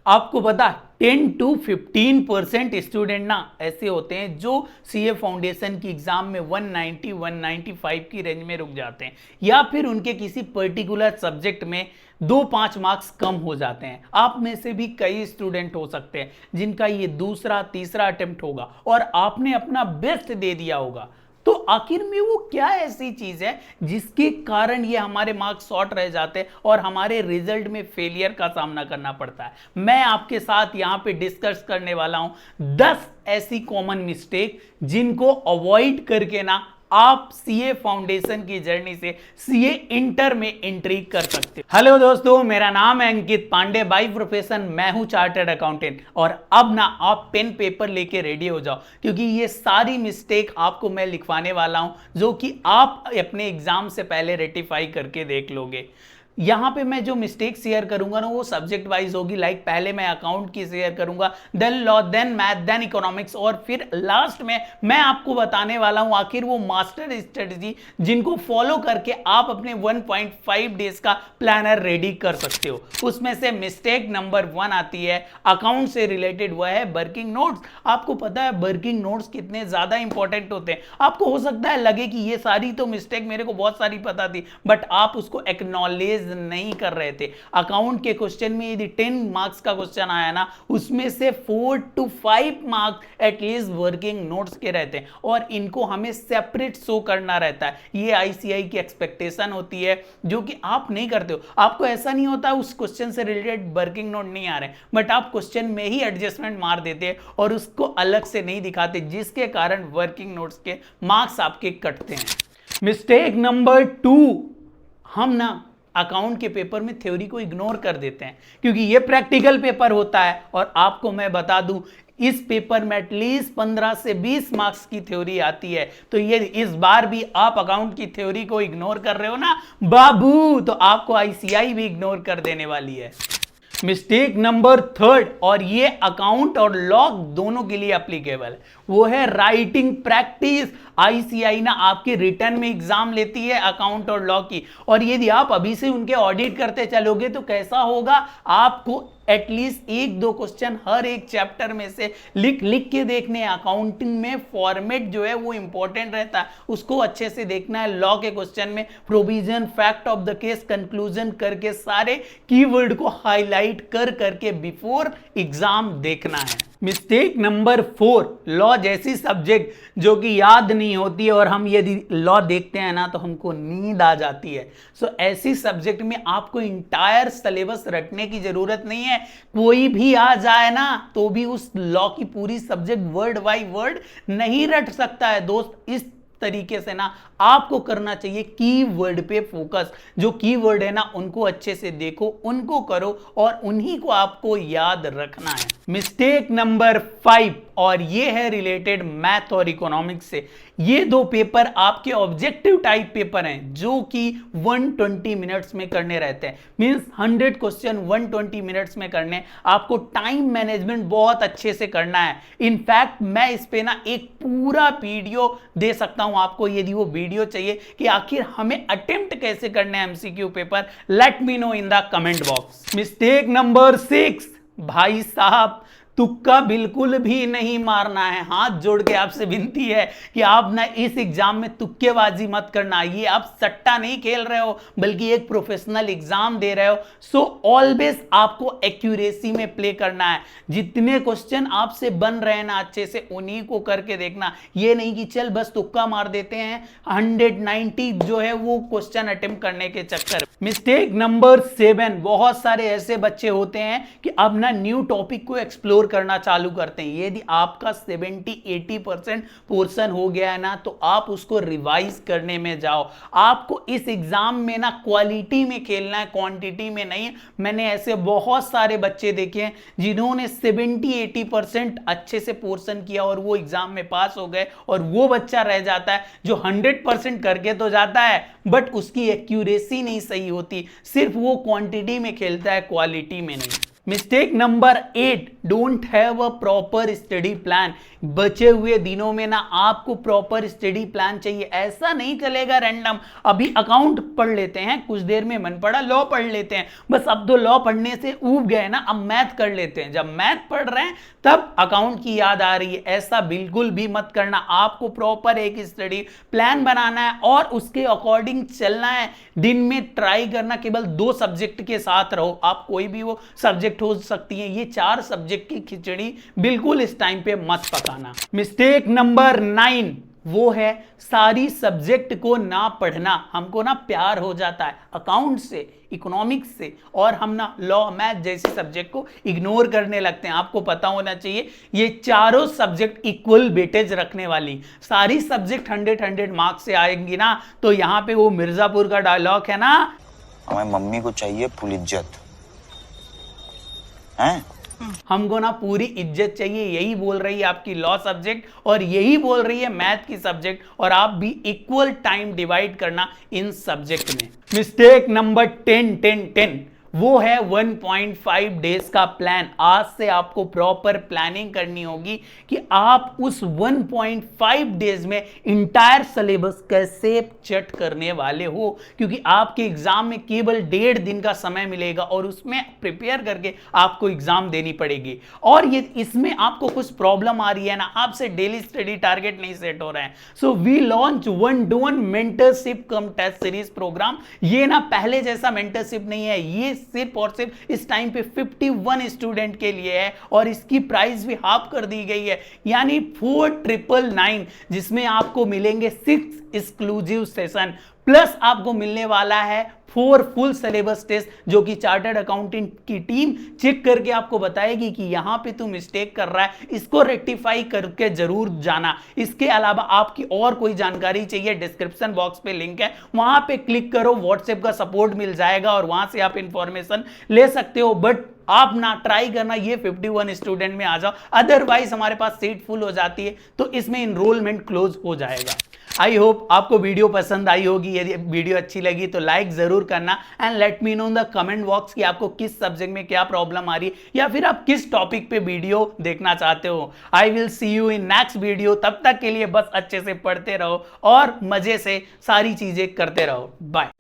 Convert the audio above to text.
आपको पता 10 to 15% student ना ऐसे होते हैं जो सीए फाउंडेशन की एग्जाम में 190 195 की रेंज में रुक जाते हैं, या फिर उनके किसी पर्टिकुलर सब्जेक्ट में 2-5 मार्क्स कम हो जाते हैं। आप में से भी कई स्टूडेंट हो सकते हैं जिनका ये दूसरा तीसरा अटेम्प्ट होगा और आपने अपना बेस्ट दे दिया होगा। तो आखिर में वो क्या ऐसी चीज है जिसके कारण ये हमारे मार्क्स शॉर्ट रह जाते हैं और हमारे रिजल्ट में फेलियर का सामना करना पड़ता है। मैं आपके साथ यहां पे डिस्कस करने वाला हूं 10 ऐसी कॉमन मिस्टेक जिनको अवॉइड करके ना आप सीए फाउंडेशन की जर्नी से सीए इंटर में एंट्री कर सकते हो। हेलो दोस्तों, मेरा नाम है अंकित पांडे, बाय प्रोफेशन मैं हूं चार्टर्ड अकाउंटेंट। और अब ना आप पेन पेपर लेके रेडी हो जाओ, क्योंकि ये सारी मिस्टेक आपको मैं लिखवाने वाला हूं जो कि आप अपने एग्जाम से पहले रेटिफाई करके देख लोगे। यहां पे मैं जो मिस्टेक शेयर करूंगा ना वो सब्जेक्ट वाइज होगी। लाइक पहले मैं अकाउंट की शेयर करूंगा, then law, then math, then economics, और फिर लास्ट में मैं आपको बताने वाला हूं आखिर वो मास्टर स्ट्रेटजी जिनको फॉलो करके आप अपने 1.5 डेज का प्लानर रेडी कर सकते हो। उसमें से मिस्टेक नंबर 1 आती है अकाउंट से रिलेटेड, वह है वर्किंग नोट्स। आपको पता है वर्किंग नोट्स कितने ज्यादा इंपॉर्टेंट होते हैं। आपको हो सकता है लगे कि ये सारी तो मिस्टेक मेरे को बहुत सारी पता थी, बट आप उसको एक्नॉलेज नहीं कर रहे थे। अकाउंट के क्वेश्चन में यदि 10 मार्क्स का क्वेश्चन आया ना, उसमें से 4 to 5 marks at least working notes के रहते हैं और इनको हमें सेपरेट शो करना रहता है। ये आईसीआई की एक्सपेक्टेशन होती है जो कि आप नहीं करते हो। आपको ऐसा नहीं होता उस क्वेश्चन से रिलेटेड वर्किंग नोट नहीं आ रहे, बट आप क्वेश्चन में ही एडजस्टमेंट मार देते हैं और उसको अलग से नहीं दिखाते, जिसके कारण वर्किंग नोट्स के मार्क्स आपके कटते हैं। मिस्टेक नंबर 2, हम ना अकाउंट के पेपर में थ्योरी को इग्नोर कर देते हैं, क्योंकि ये प्रैक्टिकल पेपर होता है और आपको मैं बता दूं इस पेपर में एटलीस्ट 15 से 20 मार्क्स की थ्योरी आती है। तो ये इस बार भी आप अकाउंट की थ्योरी को इग्नोर कर रहे हो ना बाबू, तो आपको आईसीआई भी इग्नोर कर देने वाली है। मिस्टेक नंबर 3, और ये अकाउंट और लॉ दोनों के लिए एप्लीकेबल है, वो है राइटिंग प्रैक्टिस। आईसीआई ना आपके रिटर्न में एग्जाम लेती है अकाउंट और लॉ की, और यदि आप अभी से उनके ऑडिट करते चलोगे तो कैसा होगा, आपको एटलीस्ट 1-2 क्वेश्चन हर एक चैप्टर में से लिख लिख के देखने हैं। अकाउंटिंग में फॉर्मेट जो है वो इंपॉर्टेंट रहता है, उसको अच्छे से देखना है। लॉ के क्वेश्चन में provision, fact of the case, conclusion करके सारे कीवर्ड को हाईलाइट कर करके बिफोर एग्जाम देखना है। मिस्टेक नंबर 4, लॉ जैसी सब्जेक्ट जो कि याद नहीं होती है और हम यदि लॉ देखते हैं ना तो हमको नींद आ जाती है। सो ऐसी सब्जेक्ट में आपको इंटायर सिलेबस रटने की जरूरत नहीं है। कोई भी आ जाए ना तो भी उस लॉ की पूरी सब्जेक्ट वर्ड बाय वर्ड नहीं रट सकता है दोस्त। इस तरीके से ना आपको करना चाहिए कीवर्ड पे फोकस। जो कीवर्ड है ना उनको अच्छे से देखो, उनको करो और उन्हीं को आपको याद रखना है। मिस्टेक नंबर 5, और ये है रिलेटेड मैथ और इकोनॉमिक्स से। ये 2 पेपर आपके ऑब्जेक्टिव टाइप पेपर हैं जो कि 120 मिनट्स में करने रहते हैं। मींस 100 क्वेश्चन 120 मिनट्स में करने। आपको टाइम मैनेजमेंट बहुत अच्छे से करना है। इनफैक्ट मैं इस पे ना एक पूरा वीडियो दे सकता हूं आपको, यदि वो वीडियो चाहिए कि आखिर हमें अटेम्प्ट कैसे करने हैं MCQ paper, let me know in the comment box. Mistake number 6, भाई साहब तुक्का बिल्कुल भी नहीं मारना है। हाथ जोड़ के आपसे विनती है कि आप ना इस एग्जाम में तुक्केबाजी मत करना। ये आप सट्टा नहीं खेल रहे हो बल्कि एक प्रोफेशनल एग्जाम दे रहे हो। सो ऑलवेज आपको एक्यूरेसी में प्ले करना है। जितने क्वेश्चन आपसे बन रहे हैं ना अच्छे से उन्हीं को करके देखना। ये नहीं कि चल बस तुक्का मार देते हैं 190 जो है वो क्वेश्चन अटेम्प्ट करने के चक्कर। मिस्टेक नंबर 7, बहुत सारे ऐसे बच्चे होते हैं कि अब ना न्यू टॉपिक को एक्सप्लोर करना चालू करते हैं। यदि आपका 70-80% पोर्शन हो गया है ना तो आप उसको रिवाइज करने में जाओ। आपको इस एग्जाम में ना क्वालिटी में खेलना है, क्वांटिटी में नहीं। मैंने ऐसे बहुत सारे बच्चे देखे हैं जिन्होंने 70-80% अच्छे से पोर्शन किया और वो एग्जाम में पास हो गए, और वो बच्चा रह जाता है जो 100% करके तो जाता है बट उसकी एक्यूरेसी नहीं सही होती। सिर्फ वो क्वांटिटी में खेलता है, क्वालिटी में नहीं। Mistake number 8, don't have a proper study plan. बचे हुए दिनों में ना आपको प्रॉपर स्टडी प्लान चाहिए। ऐसा नहीं चलेगा रैंडम, अभी अकाउंट पढ़ लेते हैं, कुछ देर में मन पड़ा लॉ पढ़ लेते हैं, बस अब तो लॉ पढ़ने से ऊब गए ना, अब मैथ कर लेते हैं। जब मैथ पढ़ रहे हैं तब अकाउंट की याद आ रही है, ऐसा बिल्कुल भी मत करना। आपको प्रॉपर एक स्टडी प्लान बनाना है और उसके अकॉर्डिंग चलना है। दिन में ट्राई करना केवल 2 सब्जेक्ट के साथ रहो, आप कोई भी वो सब्जेक्ट हो सकती है, ये 4 सब्जेक्ट की खिचड़ी बिल्कुल इस टाइम पे मत पकाना। मिस्टेक नंबर 9 वो है सारी सब्जेक्ट को ना पढ़ना। हमको ना प्यार हो जाता है अकाउंट से, इकोनॉमिक्स से, और हम ना लॉ मैथ जैसे सब्जेक्ट को इग्नोर करने लगते हैं। आपको पता होना चाहिए ये चारों सब्जेक्ट इक्वल वेटेज रखने वाली, सारी सब्जेक्ट 100 मार्क्स से आएंगी ना, तो यहां पे वो मिर्जापुर का डायलॉग है ना, हमें मम्मी को चाहिए फुल इज्जत हैं? हमको ना पूरी इज्जत चाहिए, यही बोल रही है आपकी लॉ सब्जेक्ट और यही बोल रही है मैथ की सब्जेक्ट, और आप भी इक्वल टाइम डिवाइड करना इन सब्जेक्ट में। मिस्टेक नंबर 10 वो है 1.5 डेज का प्लान। आज से आपको प्रॉपर प्लानिंग करनी होगी कि आप उस 1.5 डेज में इंटायर सिलेबस कैसे चट करने वाले हो, क्योंकि आपके एग्जाम में केवल 1.5 दिन का समय मिलेगा और उसमें प्रिपेयर करके आपको एग्जाम देनी पड़ेगी। और ये इसमें आपको कुछ प्रॉब्लम आ रही है ना, आपसे डेली स्टडी टारगेट नहीं सेट हो रहा है, so we launch 1-to-1 mentorship cum test series program. ये ना पहले जैसा मेंटरशिप नहीं है, ये सिर्फ और सिर्फ इस टाइम पे 51 स्टूडेंट के लिए है और इसकी प्राइस भी हाफ कर दी गई है, यानी 4999, जिसमें आपको मिलेंगे 6 एक्सक्लूसिव सेशन, प्लस आपको मिलने वाला है 4 फुल सिलेबस टेस्ट, जो कि चार्टर्ड अकाउंटेंट की टीम चेक करके आपको बताएगी कि यहां पे तू मिस्टेक कर रहा है, इसको रेक्टिफाई करके जरूर जाना। इसके अलावा आपकी और कोई जानकारी चाहिए, डिस्क्रिप्शन बॉक्स पे लिंक है, वहां पे क्लिक करो, व्हाट्सएप का सपोर्ट मिल जाएगा और वहां से आप इंफॉर्मेशन ले सकते हो। बट आप ना ट्राई करना ये 51 स्टूडेंट में आ जाओ, अदरवाइज हमारे पास सीट फुल हो जाती है तो इसमें इनरोलमेंट क्लोज हो जाएगा। आई होप आपको वीडियो पसंद आई होगी। यदि वीडियो अच्छी लगी तो लाइक जरूर करना and let me know in the comment box कि आपको किस सब्जेक्ट में क्या प्रॉब्लम आ रही है या फिर आप किस टॉपिक पे वीडियो देखना चाहते हो। I will see you in next video. तब तक के लिए बस अच्छे से पढ़ते रहो और मजे से सारी चीजें करते रहो। बाय।